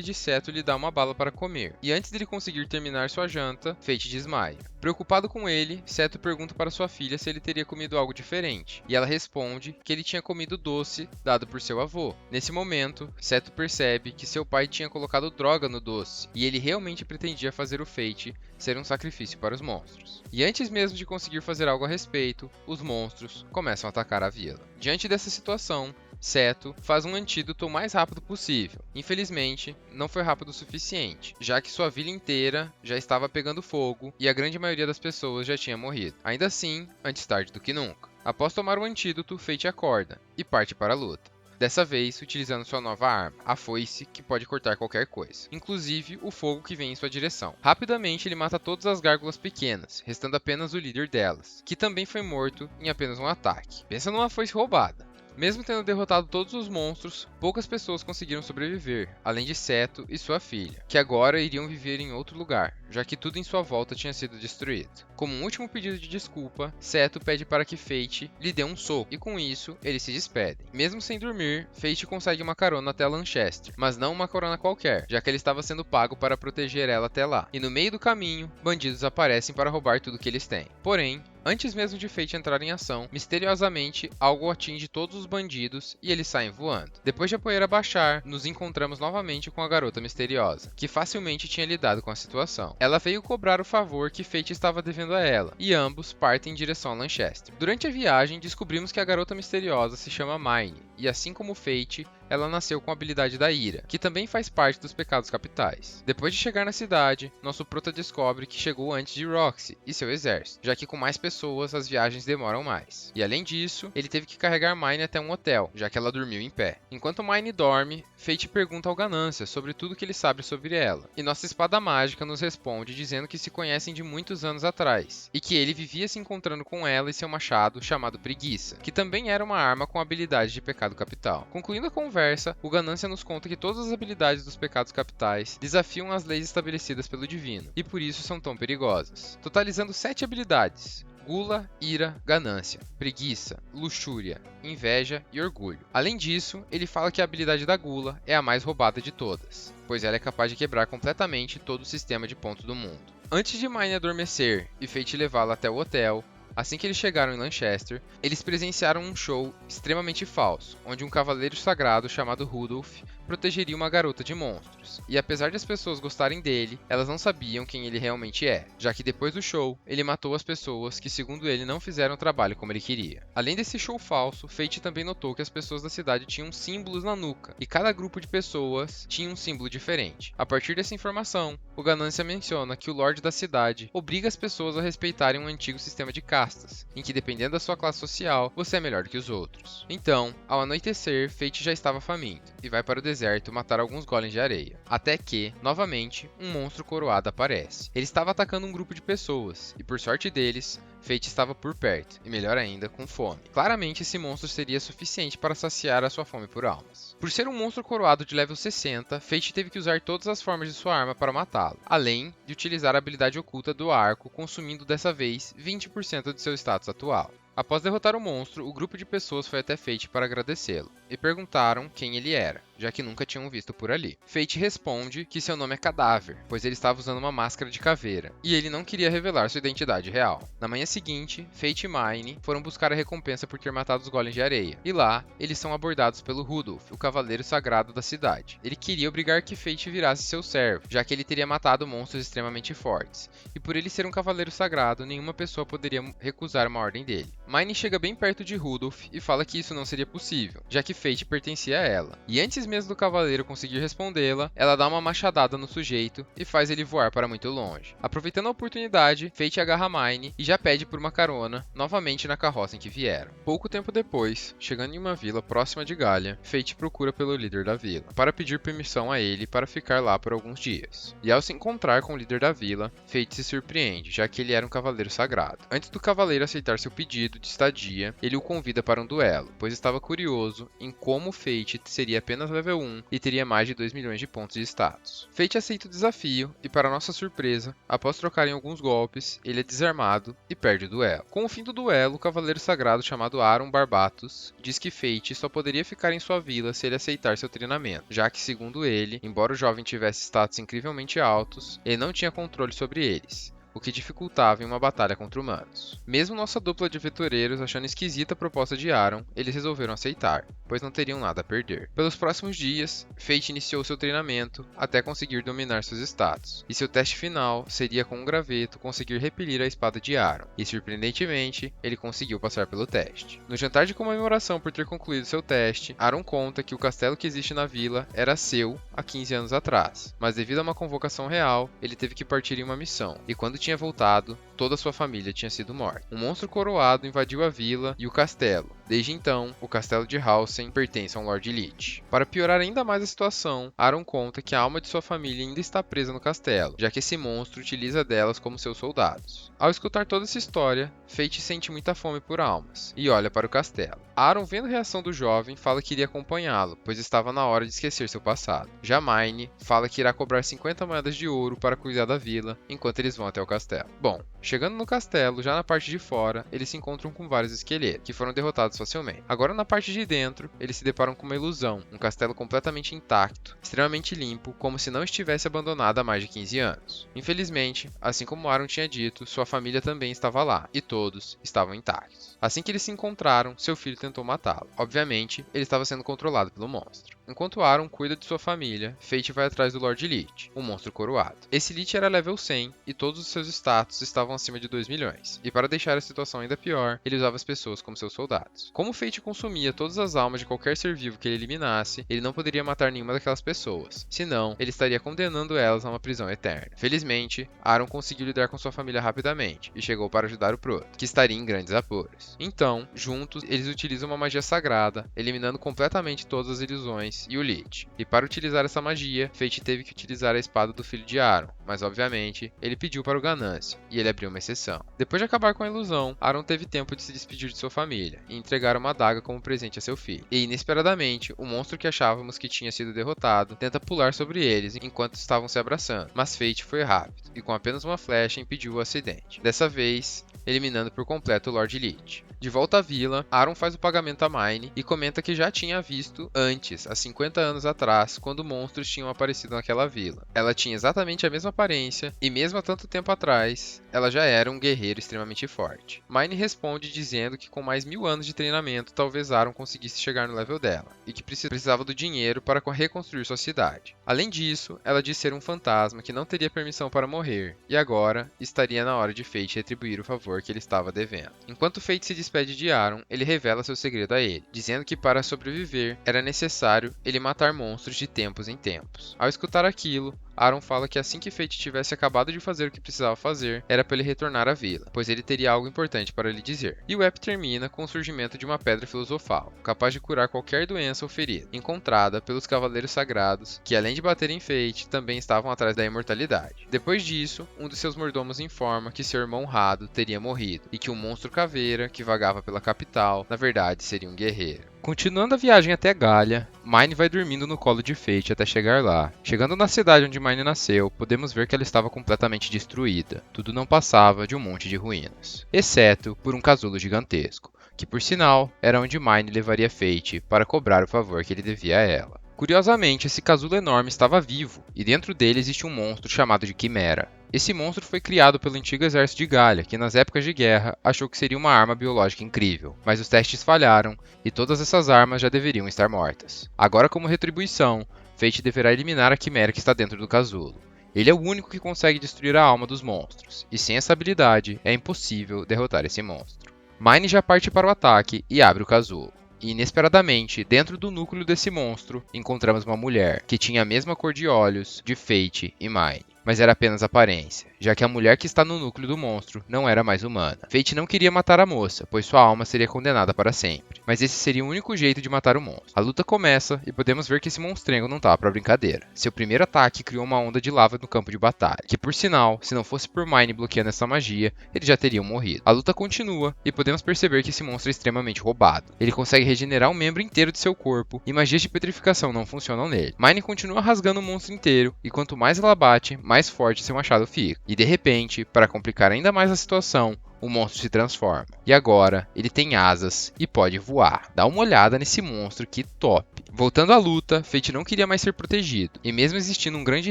de Seto lhe dá uma bala para comer, e antes dele conseguir terminar sua janta, Fate desmaia. Preocupado com ele, Seto pergunta para sua filha se ele teria comido algo diferente, e ela responde que ele tinha comido doce dado por seu avô. Nesse momento, Seto percebe que seu pai tinha colocado droga no doce, e ele realmente pretendia fazer o Fate ser um sacrifício para os monstros. E antes mesmo de conseguir fazer algo a respeito, os monstros começam a atacar a vila. Diante dessa situação, Seto faz um antídoto o mais rápido possível. Infelizmente, não foi rápido o suficiente, já que sua vila inteira já estava pegando fogo e a grande maioria das pessoas já tinha morrido. Ainda assim, antes tarde do que nunca. Após tomar o antídoto, Fate acorda e parte para a luta. Dessa vez, utilizando sua nova arma, a foice, que pode cortar qualquer coisa, inclusive o fogo que vem em sua direção. Rapidamente, ele mata todas as gárgulas pequenas, restando apenas o líder delas, que também foi morto em apenas um ataque. Pensa numa foice roubada. Mesmo tendo derrotado todos os monstros, poucas pessoas conseguiram sobreviver, além de Seto e sua filha, que agora iriam viver em outro lugar, já que tudo em sua volta tinha sido destruído. Como um último pedido de desculpa, Seto pede para que Fate lhe dê um soco, e com isso, eles se despedem. Mesmo sem dormir, Fate consegue uma carona até Lanchester, mas não uma carona qualquer, já que ele estava sendo pago para proteger ela até lá. E no meio do caminho, bandidos aparecem para roubar tudo que eles têm. Porém, antes mesmo de Fate entrar em ação, misteriosamente, algo atinge todos os bandidos e eles saem voando. Depois de a poeira baixar, nos encontramos novamente com a garota misteriosa, que facilmente tinha lidado com a situação. Ela veio cobrar o favor que Fate estava devendo a ela, e ambos partem em direção a Lanchester. Durante a viagem, descobrimos que a garota misteriosa se chama Mine, e assim como Fate, ela nasceu com a habilidade da ira, que também faz parte dos pecados capitais. Depois de chegar na cidade, nosso prota descobre que chegou antes de Roxy e seu exército, já que com mais pessoas as viagens demoram mais. E além disso, ele teve que carregar Mine até um hotel, já que ela dormiu em pé. Enquanto Mine dorme, Fate pergunta ao Ganância sobre tudo que ele sabe sobre ela, e nossa espada mágica nos responde dizendo que se conhecem de muitos anos atrás, e que ele vivia se encontrando com ela e seu machado chamado Preguiça, que também era uma arma com habilidade de pecado capital. Concluindo a conversa, o Ganância nos conta que todas as habilidades dos pecados capitais desafiam as leis estabelecidas pelo divino, e por isso são tão perigosas, totalizando 7 habilidades: gula, ira, ganância, preguiça, luxúria, inveja e orgulho. Além disso, ele fala que a habilidade da gula é a mais roubada de todas, pois ela é capaz de quebrar completamente todo o sistema de pontos do mundo. Antes de Mine adormecer e Fate levá-la até o hotel, assim que eles chegaram em Lanchester, eles presenciaram um show extremamente falso, onde um cavaleiro sagrado chamado Rudolph protegeria uma garota de monstros. E apesar de as pessoas gostarem dele, elas não sabiam quem ele realmente é, já que depois do show, ele matou as pessoas que, segundo ele, não fizeram o trabalho como ele queria. Além desse show falso, Fate também notou que as pessoas da cidade tinham símbolos na nuca, e cada grupo de pessoas tinha um símbolo diferente. A partir dessa informação, o Ganância menciona que o Lorde da cidade obriga as pessoas a respeitarem um antigo sistema de castas, em que dependendo da sua classe social, você é melhor do que os outros. Então, ao anoitecer, Fate já estava faminto, e vai para o deserto matar alguns golems de areia. Até que, novamente, um monstro coroado aparece. Ele estava atacando um grupo de pessoas, e por sorte deles, Fate estava por perto, e melhor ainda, com fome. Claramente esse monstro seria suficiente para saciar a sua fome por almas. Por ser um monstro coroado de level 60, Fate teve que usar todas as formas de sua arma para matá-lo, além de utilizar a habilidade oculta do arco, consumindo dessa vez 20% de seu status atual. Após derrotar o monstro, o grupo de pessoas foi até Fate para agradecê-lo, e perguntaram quem ele era, já que nunca tinham visto por ali. Fate responde que seu nome é Cadáver, pois ele estava usando uma máscara de caveira, e ele não queria revelar sua identidade real. Na manhã seguinte, Fate e Mine foram buscar a recompensa por ter matado os golems de areia, e lá, eles são abordados pelo Rudolph, o cavaleiro sagrado da cidade. Ele queria obrigar que Fate virasse seu servo, já que ele teria matado monstros extremamente fortes, e por ele ser um cavaleiro sagrado, nenhuma pessoa poderia recusar uma ordem dele. Mine chega bem perto de Rudolph e fala que isso não seria possível, já que Fate pertencia a ela. E antes mesmo do cavaleiro conseguir respondê-la, ela dá uma machadada no sujeito e faz ele voar para muito longe. Aproveitando a oportunidade, Fate agarra Mine e já pede por uma carona, novamente na carroça em que vieram. Pouco tempo depois, chegando em uma vila próxima de Galha, Fate procura pelo líder da vila, para pedir permissão a ele para ficar lá por alguns dias. E ao se encontrar com o líder da vila, Fate se surpreende, já que ele era um cavaleiro sagrado. Antes do cavaleiro aceitar seu pedido de estadia, ele o convida para um duelo, pois estava curioso em como Fate seria apenas level 1 e teria mais de 2 milhões de pontos de status. Fate aceita o desafio e, para nossa surpresa, após trocarem alguns golpes, ele é desarmado e perde o duelo. Com o fim do duelo, o cavaleiro sagrado chamado Aaron Barbatos diz que Fate só poderia ficar em sua vila se ele aceitar seu treinamento, já que, segundo ele, embora o jovem tivesse status incrivelmente altos, ele não tinha controle sobre eles, o que dificultava em uma batalha contra humanos. Mesmo nossa dupla de aventureiros achando esquisita a proposta de Aaron, eles resolveram aceitar, pois não teriam nada a perder. Pelos próximos dias, Fate iniciou seu treinamento até conseguir dominar seus status, e seu teste final seria com um graveto conseguir repelir a espada de Aaron, e surpreendentemente, ele conseguiu passar pelo teste. No jantar de comemoração por ter concluído seu teste, Aaron conta que o castelo que existe na vila era seu há 15 anos atrás, mas devido a uma convocação real, ele teve que partir em uma missão, e quando tinha voltado, toda sua família tinha sido morta. Um monstro coroado invadiu a vila e o castelo. Desde então, o castelo de Halsen pertence a um Lord Lich. Para piorar ainda mais a situação, Aaron conta que a alma de sua família ainda está presa no castelo, já que esse monstro utiliza delas como seus soldados. Ao escutar toda essa história, Fate sente muita fome por almas e olha para o castelo. Aaron, vendo a reação do jovem, fala que iria acompanhá-lo, pois estava na hora de esquecer seu passado. Já Mine fala que irá cobrar 50 moedas de ouro para cuidar da vila, enquanto eles vão até o castelo. Bom, chegando no castelo, já na parte de fora, eles se encontram com vários esqueletos, que foram derrotados facilmente. Agora na parte de dentro, eles se deparam com uma ilusão, um castelo completamente intacto, extremamente limpo, como se não estivesse abandonado há mais de 15 anos. Infelizmente, assim como Aaron tinha dito, sua família também estava lá, e todos estavam intactos. Assim que eles se encontraram, seu filho tentou matá-lo. Obviamente, ele estava sendo controlado pelo monstro. Enquanto Aaron cuida de sua família, Fate vai atrás do Lord Lich, um monstro coroado. Esse Lich era level 100 e todos os seus status estavam acima de 2 milhões. E para deixar a situação ainda pior, ele usava as pessoas como seus soldados. Como Fate consumia todas as almas de qualquer ser vivo que ele eliminasse, ele não poderia matar nenhuma daquelas pessoas. Senão, ele estaria condenando elas a uma prisão eterna. Felizmente, Aaron conseguiu lidar com sua família rapidamente e chegou para ajudar o Proto, que estaria em grandes apuros. Então, juntos, eles utilizam uma magia sagrada, eliminando completamente todas as ilusões e o Lich. E para utilizar essa magia, Fate teve que utilizar a espada do filho de Aaron, mas obviamente, ele pediu para o Ganância, e ele abriu uma exceção. Depois de acabar com a ilusão, Aaron teve tempo de se despedir de sua família, e entregar uma adaga como presente a seu filho. E inesperadamente, o monstro que achávamos que tinha sido derrotado, tenta pular sobre eles enquanto estavam se abraçando, mas Fate foi rápido, e com apenas uma flecha impediu o acidente. Dessa vez, eliminando por completo o Lord Lich. De volta à vila, Aaron faz o pagamento a Mine e comenta que já tinha visto antes, há 50 anos atrás, quando monstros tinham aparecido naquela vila. Ela tinha exatamente a mesma aparência e mesmo há tanto tempo atrás, ela já era um guerreiro extremamente forte. Mine responde dizendo que com mais 1000 anos de treinamento, talvez Aaron conseguisse chegar no level dela e que precisava do dinheiro para reconstruir sua cidade. Além disso, ela diz ser um fantasma que não teria permissão para morrer e agora estaria na hora de Fate retribuir o favor que ele estava devendo. Enquanto Fate se despede de Aaron, ele revela seu segredo a ele, dizendo que para sobreviver era necessário ele matar monstros de tempos em tempos. Ao escutar aquilo, Aaron fala que assim que Fate tivesse acabado de fazer o que precisava fazer, era para ele retornar à vila, pois ele teria algo importante para lhe dizer. E o app termina com o surgimento de uma pedra filosofal, capaz de curar qualquer doença ou ferida, encontrada pelos Cavaleiros Sagrados, que além de bater em Fate, também estavam atrás da imortalidade. Depois disso, um dos seus mordomos informa que seu irmão Rado teria morrido, e que um monstro caveira, que vagava pela capital, na verdade seria um guerreiro. Continuando a viagem até Galia, Mine vai dormindo no colo de Fate até chegar lá. Chegando na cidade onde Mine nasceu, podemos ver que ela estava completamente destruída. Tudo não passava de um monte de ruínas, exceto por um casulo gigantesco, que por sinal era onde Mine levaria Fate para cobrar o favor que ele devia a ela. Curiosamente, esse casulo enorme estava vivo, e dentro dele existe um monstro chamado de Quimera. Esse monstro foi criado pelo antigo exército de Galia, que nas épocas de guerra achou que seria uma arma biológica incrível, mas os testes falharam e todas essas armas já deveriam estar mortas. Agora, como retribuição, Fate deverá eliminar a Quimera que está dentro do casulo. Ele é o único que consegue destruir a alma dos monstros, e sem essa habilidade é impossível derrotar esse monstro. Mine já parte para o ataque e abre o casulo. E inesperadamente, dentro do núcleo desse monstro, encontramos uma mulher que tinha a mesma cor de olhos de Fate e Mine, mas era apenas aparência, já que a mulher que está no núcleo do monstro não era mais humana. Fate não queria matar a moça, pois sua alma seria condenada para sempre, mas esse seria o único jeito de matar o monstro. A luta começa e podemos ver que esse monstrengo não estava para brincadeira. Seu primeiro ataque criou uma onda de lava no campo de batalha, que por sinal, se não fosse por Mine bloqueando essa magia, eles já teriam morrido. A luta continua e podemos perceber que esse monstro é extremamente roubado. Ele consegue regenerar um membro inteiro de seu corpo e magias de petrificação não funcionam nele. Mine continua rasgando o monstro inteiro e quanto mais ela bate, mais forte seu machado fica. E de repente, para complicar ainda mais a situação, o monstro se transforma. E agora, ele tem asas e pode voar. Dá uma olhada nesse monstro, que top! Voltando à luta, Fate não queria mais ser protegido, e mesmo existindo um grande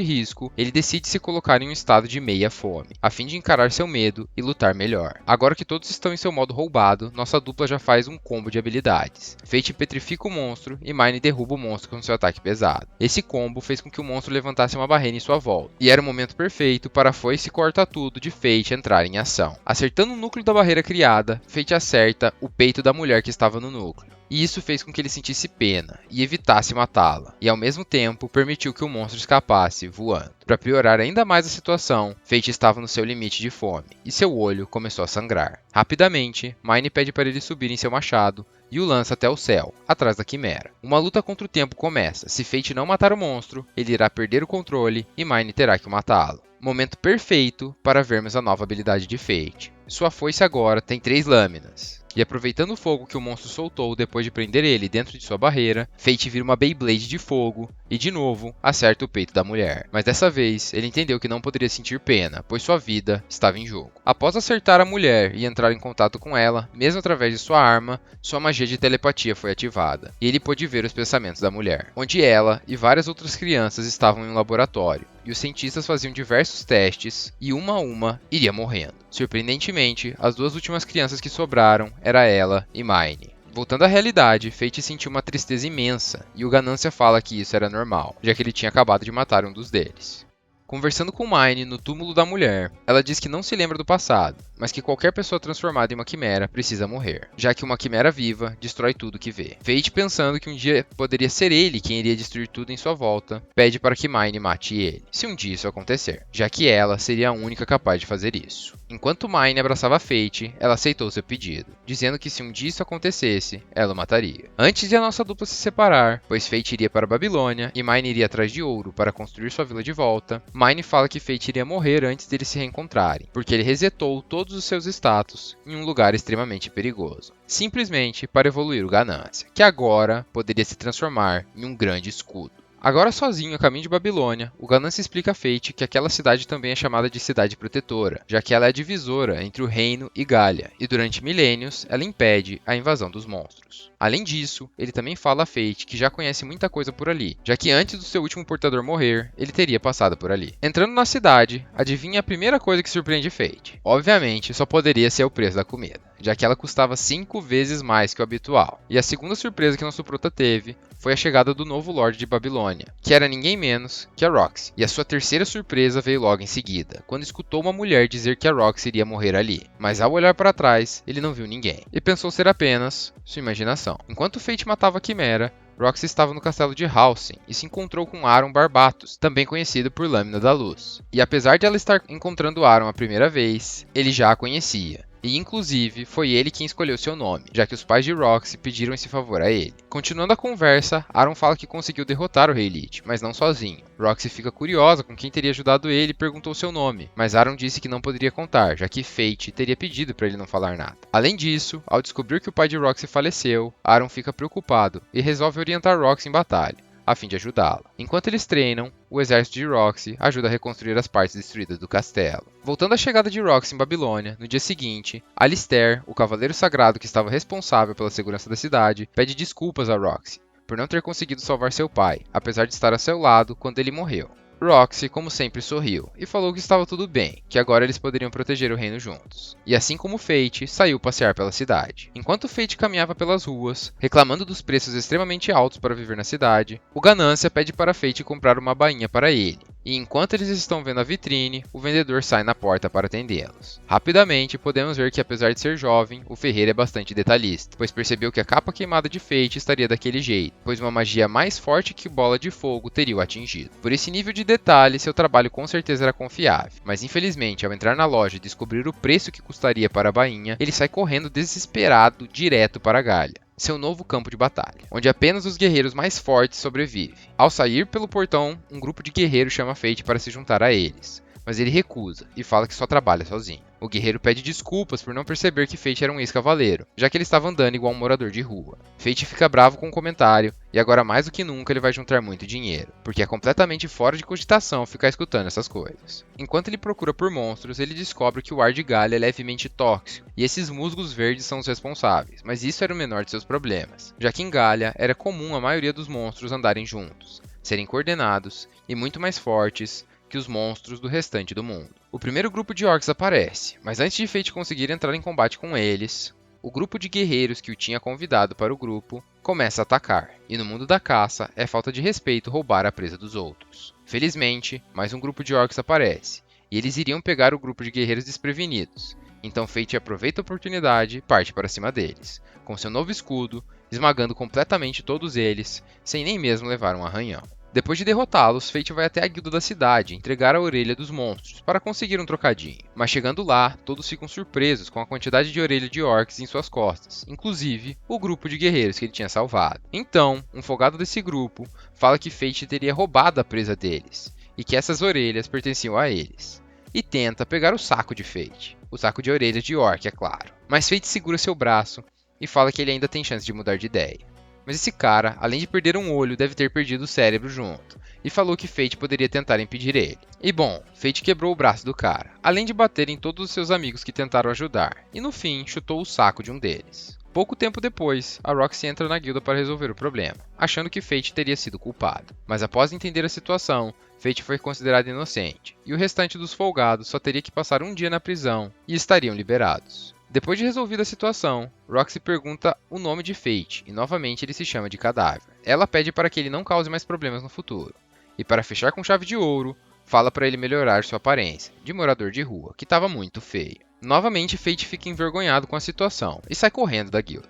risco, ele decide se colocar em um estado de meia fome, a fim de encarar seu medo e lutar melhor. Agora que todos estão em seu modo roubado, nossa dupla já faz um combo de habilidades. Fate petrifica o monstro e Mine derruba o monstro com seu ataque pesado. Esse combo fez com que o monstro levantasse uma barreira em sua volta, e era o momento perfeito para a foice corta-tudo de Fate entrar em ação. Acertando o núcleo da barreira criada, Fate acerta o peito da mulher que estava no núcleo. E isso fez com que ele sentisse pena e evitasse matá-la, e ao mesmo tempo permitiu que o monstro escapasse voando. Para piorar ainda mais a situação, Fate estava no seu limite de fome, e seu olho começou a sangrar. Rapidamente, Mine pede para ele subir em seu machado e o lança até o céu, atrás da Quimera. Uma luta contra o tempo começa. Se Fate não matar o monstro, ele irá perder o controle e Mine terá que matá-lo. Momento perfeito para vermos a nova habilidade de Fate. Sua foice agora tem 3 lâminas. E aproveitando o fogo que o monstro soltou depois de prender ele dentro de sua barreira, Fate vira uma Beyblade de fogo e, de novo, acerta o peito da mulher. Mas dessa vez, ele entendeu que não poderia sentir pena, pois sua vida estava em jogo. Após acertar a mulher e entrar em contato com ela, mesmo através de sua arma, sua magia de telepatia foi ativada, e ele pôde ver os pensamentos da mulher, onde ela e várias outras crianças estavam em um laboratório, e os cientistas faziam diversos testes, e uma a uma iria morrendo. Surpreendentemente, as 2 últimas crianças que sobraram era ela e Mine. Voltando à realidade, Fate sentiu uma tristeza imensa, e o Ganância fala que isso era normal, já que ele tinha acabado de matar um dos deles. Conversando com Mine no túmulo da mulher, ela diz que não se lembra do passado, mas que qualquer pessoa transformada em uma quimera precisa morrer, já que uma quimera viva destrói tudo que vê. Fate, pensando que um dia poderia ser ele quem iria destruir tudo em sua volta, pede para que Mine mate ele, se um dia isso acontecer, já que ela seria a única capaz de fazer isso. Enquanto Mine abraçava Fate, ela aceitou seu pedido, dizendo que se um dia isso acontecesse, ela o mataria. Antes de a nossa dupla se separar, pois Fate iria para a Babilônia e Mine iria atrás de ouro para construir sua vila de volta, Mine fala que Fate iria morrer antes deles se reencontrarem, porque ele resetou todos os seus status em um lugar extremamente perigoso, simplesmente para evoluir o Ganância, que agora poderia se transformar em um grande escudo. Agora sozinho a caminho de Babilônia, o Ganância explica a Fate que aquela cidade também é chamada de Cidade Protetora, já que ela é a divisora entre o reino e Gália, e durante milênios ela impede a invasão dos monstros. Além disso, ele também fala a Fate que já conhece muita coisa por ali, já que antes do seu último portador morrer, ele teria passado por ali. Entrando na cidade, adivinha a primeira coisa que surpreende Fate? Obviamente, só poderia ser o preço da comida, já que ela custava 5 vezes mais que o habitual. E a segunda surpresa que nosso prota teve foi a chegada do novo Lorde de Babilônia, que era ninguém menos que a Roxy. E a sua terceira surpresa veio logo em seguida, quando escutou uma mulher dizer que a Roxy iria morrer ali. Mas ao olhar para trás, ele não viu ninguém, e pensou ser apenas sua imaginação. Enquanto Fate matava a Quimera, Roxy estava no castelo de Halsin e se encontrou com Aaron Barbatos, também conhecido por Lâmina da Luz. E apesar de ela estar encontrando Aaron a primeira vez, ele já a conhecia. E inclusive foi ele quem escolheu seu nome, já que os pais de Roxy pediram esse favor a ele. Continuando a conversa, Aaron fala que conseguiu derrotar o Rei Lich, mas não sozinho. Roxy fica curiosa com quem teria ajudado ele e perguntou seu nome, mas Aaron disse que não poderia contar, já que Fate teria pedido para ele não falar nada. Além disso, ao descobrir que o pai de Roxy faleceu, Aaron fica preocupado e resolve orientar Roxy em batalha, a fim de ajudá-la. Enquanto eles treinam, o exército de Roxy ajuda a reconstruir as partes destruídas do castelo. Voltando à chegada de Roxy em Babilônia, no dia seguinte, Alistair, o cavaleiro sagrado que estava responsável pela segurança da cidade, pede desculpas a Roxy por não ter conseguido salvar seu pai, apesar de estar a seu lado quando ele morreu. Roxy, como sempre, sorriu e falou que estava tudo bem, que agora eles poderiam proteger o reino juntos. E assim como Fate, saiu passear pela cidade. Enquanto Fate caminhava pelas ruas, reclamando dos preços extremamente altos para viver na cidade, o Ganância pede para Fate comprar uma bainha para ele. E enquanto eles estão vendo a vitrine, o vendedor sai na porta para atendê-los. Rapidamente, podemos ver que apesar de ser jovem, o ferreiro é bastante detalhista, pois percebeu que a capa queimada de Fate estaria daquele jeito, pois uma magia mais forte que bola de fogo teria o atingido. Por esse nível de detalhe, seu trabalho com certeza era confiável, mas infelizmente, ao entrar na loja e descobrir o preço que custaria para a bainha, ele sai correndo desesperado direto para a Gália, seu novo campo de batalha, onde apenas os guerreiros mais fortes sobrevivem. Ao sair pelo portão, um grupo de guerreiros chama Fate para se juntar a eles, mas ele recusa e fala que só trabalha sozinho. O guerreiro pede desculpas por não perceber que Fate era um ex-cavaleiro, já que ele estava andando igual um morador de rua. Fate fica bravo com o comentário, e agora mais do que nunca ele vai juntar muito dinheiro, porque é completamente fora de cogitação ficar escutando essas coisas. Enquanto ele procura por monstros, ele descobre que o ar de Gália é levemente tóxico, e esses musgos verdes são os responsáveis, mas isso era o menor de seus problemas, já que em Gália era comum a maioria dos monstros andarem juntos, serem coordenados e muito mais fortes que os monstros do restante do mundo. O primeiro grupo de orcs aparece, mas antes de Fate conseguir entrar em combate com eles, o grupo de guerreiros que o tinha convidado para o grupo começa a atacar, e no mundo da caça é falta de respeito roubar a presa dos outros. Felizmente, mais um grupo de orcs aparece, e eles iriam pegar o grupo de guerreiros desprevenidos, então Fate aproveita a oportunidade e parte para cima deles, com seu novo escudo, esmagando completamente todos eles, sem nem mesmo levar um arranhão. Depois de derrotá-los, Fate vai até a guilda da cidade entregar a orelha dos monstros para conseguir um trocadinho. Mas chegando lá, todos ficam surpresos com a quantidade de orelha de orcs em suas costas, inclusive o grupo de guerreiros que ele tinha salvado. Então, um folgado desse grupo fala que Fate teria roubado a presa deles, e que essas orelhas pertenciam a eles. E tenta pegar o saco de Fate, o saco de orelhas de orc, é claro. Mas Fate segura seu braço e fala que ele ainda tem chance de mudar de ideia. Mas esse cara, além de perder um olho, deve ter perdido o cérebro junto, e falou que Fate poderia tentar impedir ele. E bom, Fate quebrou o braço do cara, além de bater em todos os seus amigos que tentaram ajudar, e no fim chutou o saco de um deles. Pouco tempo depois, a Roxy entra na guilda para resolver o problema, achando que Fate teria sido culpado. Mas após entender a situação, Fate foi considerado inocente, e o restante dos folgados só teria que passar um dia na prisão e estariam liberados. Depois de resolvida a situação, Roxy pergunta o nome de Fate e novamente ele se chama de Cadáver. Ela pede para que ele não cause mais problemas no futuro. E para fechar com chave de ouro, fala para ele melhorar sua aparência, de morador de rua, que estava muito feio. Novamente Fate fica envergonhado com a situação e sai correndo da guilda.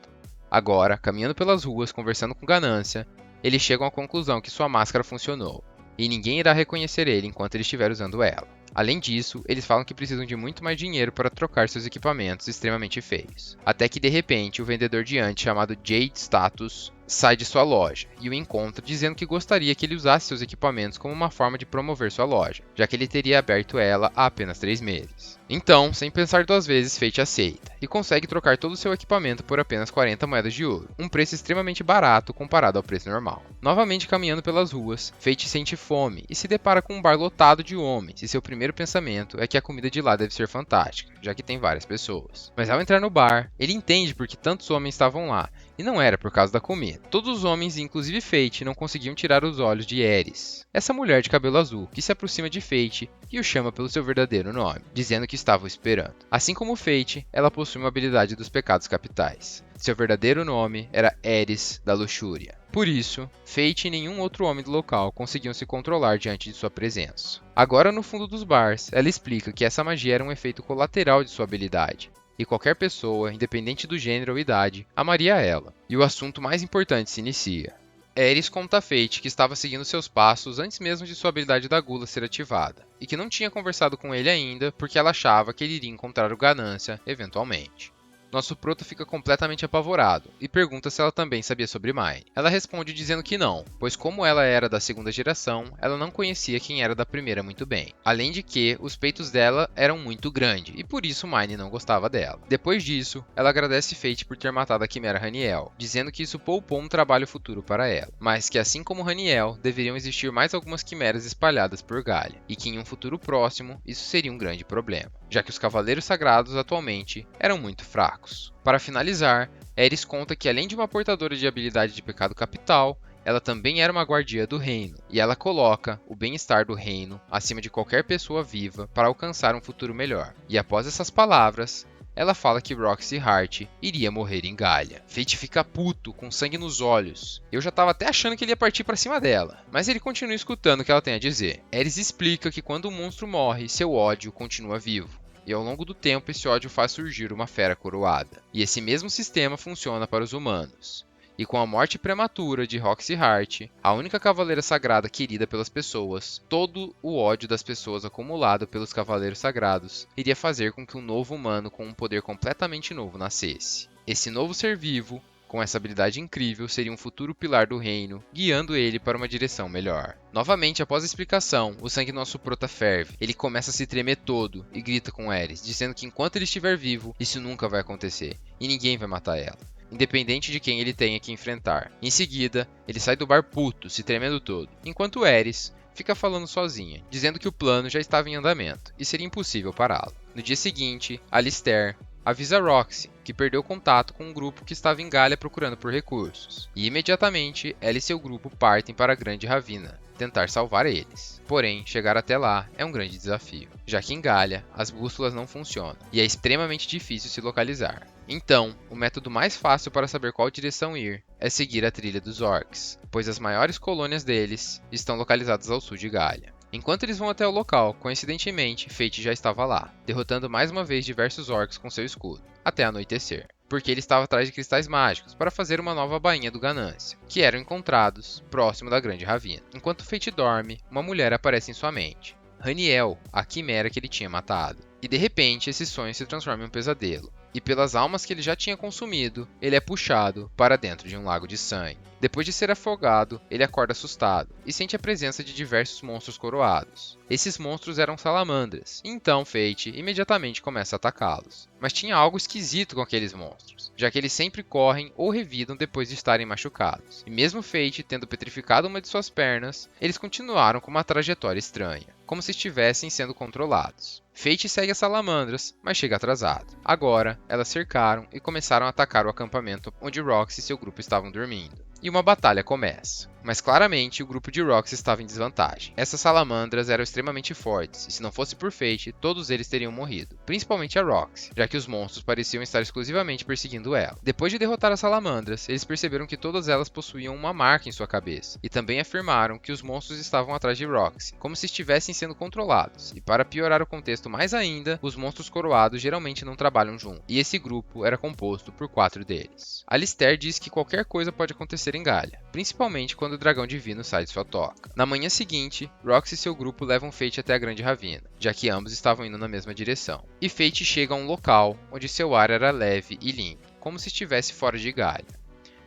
Agora, caminhando pelas ruas, conversando com Ganância, eles chegam à conclusão que sua máscara funcionou, e ninguém irá reconhecer ele enquanto ele estiver usando ela. Além disso, eles falam que precisam de muito mais dinheiro para trocar seus equipamentos extremamente feios. Até que de repente, o vendedor de antes chamado Jade Status sai de sua loja e o encontra dizendo que gostaria que ele usasse seus equipamentos como uma forma de promover sua loja, já que ele teria aberto ela há apenas 3 meses. Então, sem pensar 2 vezes, Fate aceita e consegue trocar todo o seu equipamento por apenas 40 moedas de ouro, um preço extremamente barato comparado ao preço normal. Novamente caminhando pelas ruas, Fate sente fome e se depara com um bar lotado de homens e seu primeiro pensamento é que a comida de lá deve ser fantástica, já que tem várias pessoas. Mas ao entrar no bar, ele entende por que tantos homens estavam lá, e não era por causa da comida. Todos os homens, inclusive Fate, não conseguiam tirar os olhos de Ares, essa mulher de cabelo azul que se aproxima de Fate e o chama pelo seu verdadeiro nome, dizendo que estava o esperando. Assim como Fate, ela possui uma habilidade dos pecados capitais. Seu verdadeiro nome era Ares da Luxúria. Por isso, Fate e nenhum outro homem do local conseguiam se controlar diante de sua presença. Agora no fundo dos bars, ela explica que essa magia era um efeito colateral de sua habilidade, e qualquer pessoa, independente do gênero ou idade, amaria ela. E o assunto mais importante se inicia. Ares conta a Fate que estava seguindo seus passos antes mesmo de sua habilidade da gula ser ativada, e que não tinha conversado com ele ainda porque ela achava que ele iria encontrar o Ganância eventualmente. Nosso prota fica completamente apavorado e pergunta se ela também sabia sobre Mine. Ela responde dizendo que não, pois como ela era da segunda geração, ela não conhecia quem era da primeira muito bem. Além de que, os peitos dela eram muito grandes e por isso Mine não gostava dela. Depois disso, ela agradece Fate por ter matado a quimera Haniel, dizendo que isso poupou um trabalho futuro para ela, mas que assim como Haniel, deveriam existir mais algumas quimeras espalhadas por Galia, e que em um futuro próximo, isso seria um grande problema, já que os Cavaleiros Sagrados atualmente eram muito fracos. Para finalizar, Ares conta que além de uma portadora de habilidade de pecado capital, ela também era uma guardiã do reino, e ela coloca o bem-estar do reino acima de qualquer pessoa viva para alcançar um futuro melhor. E após essas palavras, ela fala que Roxy Hart iria morrer em Galia. Fate fica puto, com sangue nos olhos. Eu já tava até achando que ele ia partir para cima dela, mas ele continua escutando o que ela tem a dizer. Ares explica que quando o monstro morre, seu ódio continua vivo. E ao longo do tempo esse ódio faz surgir uma fera coroada. E esse mesmo sistema funciona para os humanos. E com a morte prematura de Roxy Hart, a única cavaleira sagrada querida pelas pessoas, todo o ódio das pessoas acumulado pelos cavaleiros sagrados iria fazer com que um novo humano com um poder completamente novo nascesse. Esse novo ser vivo, com essa habilidade incrível, seria um futuro pilar do reino, guiando ele para uma direção melhor. Novamente, após a explicação, o sangue do nosso prota ferve. Ele começa a se tremer todo e grita com Ares, dizendo que enquanto ele estiver vivo, isso nunca vai acontecer e ninguém vai matar ela, independente de quem ele tenha que enfrentar. Em seguida, ele sai do bar puto, se tremendo todo, enquanto Ares fica falando sozinha, dizendo que o plano já estava em andamento e seria impossível pará-lo. No dia seguinte, Alistair avisa Roxy que perdeu contato com um grupo que estava em Galia procurando por recursos, e imediatamente ela e seu grupo partem para a Grande Ravina tentar salvar eles. Porém, chegar até lá é um grande desafio, já que em Galia as bússolas não funcionam e é extremamente difícil se localizar. Então, o método mais fácil para saber qual direção ir é seguir a trilha dos orcs, pois as maiores colônias deles estão localizadas ao sul de Galia. Enquanto eles vão até o local, coincidentemente, Fate já estava lá, derrotando mais uma vez diversos orcs com seu escudo, até anoitecer, porque ele estava atrás de cristais mágicos para fazer uma nova bainha do Ganância, que eram encontrados próximo da Grande Ravina. Enquanto Fate dorme, uma mulher aparece em sua mente, Haniel, a quimera que ele tinha matado, e de repente esse sonho se transforma em um pesadelo, e pelas almas que ele já tinha consumido, ele é puxado para dentro de um lago de sangue. Depois de ser afogado, ele acorda assustado e sente a presença de diversos monstros coroados. Esses monstros eram salamandras, e então Fate imediatamente começa a atacá-los. Mas tinha algo esquisito com aqueles monstros, já que eles sempre correm ou revidam depois de estarem machucados. E mesmo Fate tendo petrificado uma de suas pernas, eles continuaram com uma trajetória estranha, como se estivessem sendo controlados. Fate segue as salamandras, mas chega atrasado. Agora, elas cercaram e começaram a atacar o acampamento onde Roxy e seu grupo estavam dormindo. E uma batalha começa. Mas claramente o grupo de Roxy estava em desvantagem. Essas salamandras eram extremamente fortes, e se não fosse por Fate, todos eles teriam morrido, principalmente a Roxy, já que os monstros pareciam estar exclusivamente perseguindo ela. Depois de derrotar as salamandras, eles perceberam que todas elas possuíam uma marca em sua cabeça, e também afirmaram que os monstros estavam atrás de Roxy, como se estivessem sendo controlados. E para piorar o contexto mais ainda, os monstros coroados geralmente não trabalham juntos, e esse grupo era composto por 4 deles. Alistair diz que qualquer coisa pode acontecer em Galia, principalmente quando o dragão divino sai de sua toca. Na manhã seguinte, Roxy e seu grupo levam Fate até a Grande Ravina, já que ambos estavam indo na mesma direção. E Fate chega a um local onde seu ar era leve e limpo, como se estivesse fora de Galia.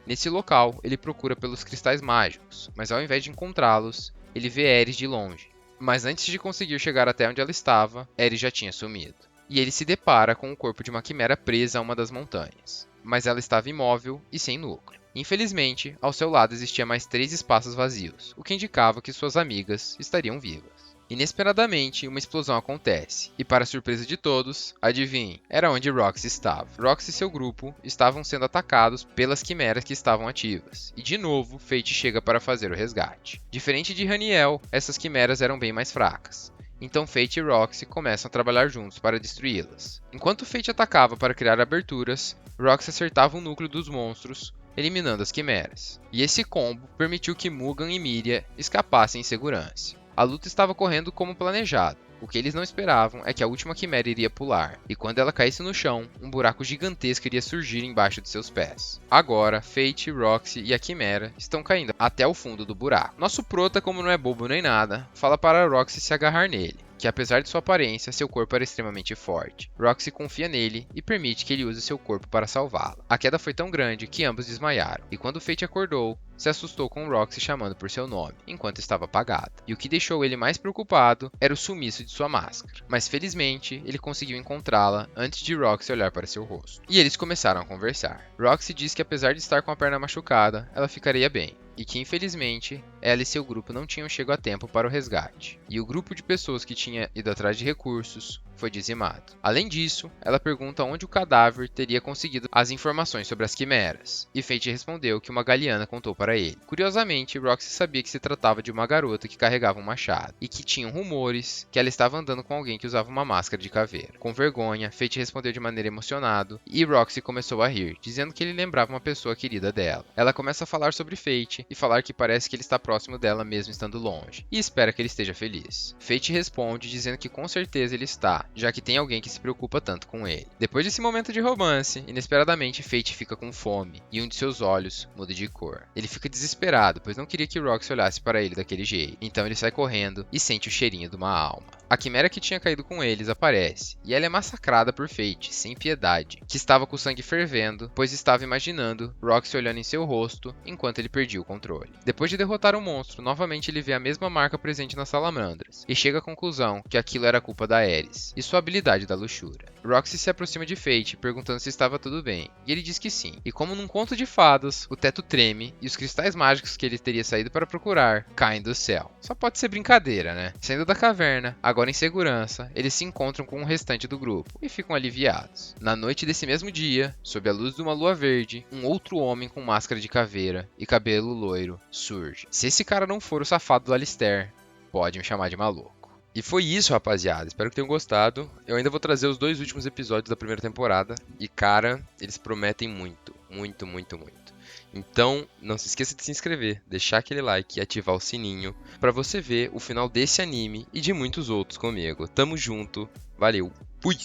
Nesse local, ele procura pelos cristais mágicos, mas ao invés de encontrá-los, ele vê Ares de longe. Mas antes de conseguir chegar até onde ela estava, Ares já tinha sumido. E ele se depara com o corpo de uma quimera presa a uma das montanhas. Mas ela estava imóvel e sem núcleo. Infelizmente, ao seu lado existia mais 3 espaços vazios, o que indicava que suas amigas estariam vivas. Inesperadamente, uma explosão acontece, e para surpresa de todos, adivinhem, era onde Roxy estava. Roxy e seu grupo estavam sendo atacados pelas quimeras que estavam ativas, e de novo, Fate chega para fazer o resgate. Diferente de Haniel, essas quimeras eram bem mais fracas. Então Fate e Roxy começam a trabalhar juntos para destruí-las. Enquanto Fate atacava para criar aberturas, Roxy acertava o núcleo dos monstros, eliminando as quimeras. E esse combo permitiu que Mugan e Miria escapassem em segurança. A luta estava correndo como planejado. O que eles não esperavam é que a última quimera iria pular, e quando ela caísse no chão, um buraco gigantesco iria surgir embaixo de seus pés. Agora, Fate, Roxy e a quimera estão caindo até o fundo do buraco. Nosso prota, como não é bobo nem nada, fala para Roxy se agarrar nele, que apesar de sua aparência, seu corpo era extremamente forte. Roxy confia nele e permite que ele use seu corpo para salvá-la. A queda foi tão grande que ambos desmaiaram, e quando Fate acordou, se assustou com Roxy chamando por seu nome, enquanto estava apagada. E o que deixou ele mais preocupado era o sumiço de sua máscara. Mas felizmente, ele conseguiu encontrá-la antes de Roxy olhar para seu rosto. E eles começaram a conversar. Roxy diz que apesar de estar com a perna machucada, ela ficaria bem. E que infelizmente, ela e seu grupo não tinham chegado a tempo para o resgate. E o grupo de pessoas que tinha ido atrás de recursos foi dizimado. Além disso, ela pergunta onde o cadáver teria conseguido as informações sobre as quimeras, e Fate respondeu que uma Galiana contou para ele. Curiosamente, Roxy sabia que se tratava de uma garota que carregava um machado, e que tinham rumores que ela estava andando com alguém que usava uma máscara de caveira. Com vergonha, Fate respondeu de maneira emocionada, e Roxy começou a rir, dizendo que ele lembrava uma pessoa querida dela. Ela começa a falar sobre Fate, e falar que parece que ele está próximo dela mesmo estando longe, e espera que ele esteja feliz. Fate responde dizendo que com certeza ele está, já que tem alguém que se preocupa tanto com ele. Depois desse momento de romance, inesperadamente Fate fica com fome, e um de seus olhos muda de cor. Ele fica desesperado, pois não queria que Roxy olhasse para ele daquele jeito, então ele sai correndo e sente o cheirinho de uma alma. A quimera que tinha caído com eles aparece, e ela é massacrada por Fate, sem piedade, que estava com o sangue fervendo, pois estava imaginando Roxy olhando em seu rosto enquanto ele perdia o controle. Depois de derrotar o monstro, novamente ele vê a mesma marca presente nas salamandras, e chega à conclusão que aquilo era culpa da Ares, e sua habilidade da luxúria. Roxy se aproxima de Fate, perguntando se estava tudo bem, e ele diz que sim. E como num conto de fadas, o teto treme, e os cristais mágicos que ele teria saído para procurar caem do céu. Só pode ser brincadeira, né? Saindo da caverna, agora em segurança, eles se encontram com o restante do grupo, e ficam aliviados. Na noite desse mesmo dia, sob a luz de uma lua verde, um outro homem com máscara de caveira e cabelo loiro surge. Se esse cara não for o safado do Alistair, pode me chamar de maluco. E foi isso, rapaziada. Espero que tenham gostado. Eu ainda vou trazer os 2 últimos episódios da primeira temporada. E, cara, eles prometem muito. Muito, muito, muito. Então, não se esqueça de se inscrever, deixar aquele like e ativar o sininho pra você ver o final desse anime e de muitos outros comigo. Tamo junto. Valeu. Fui!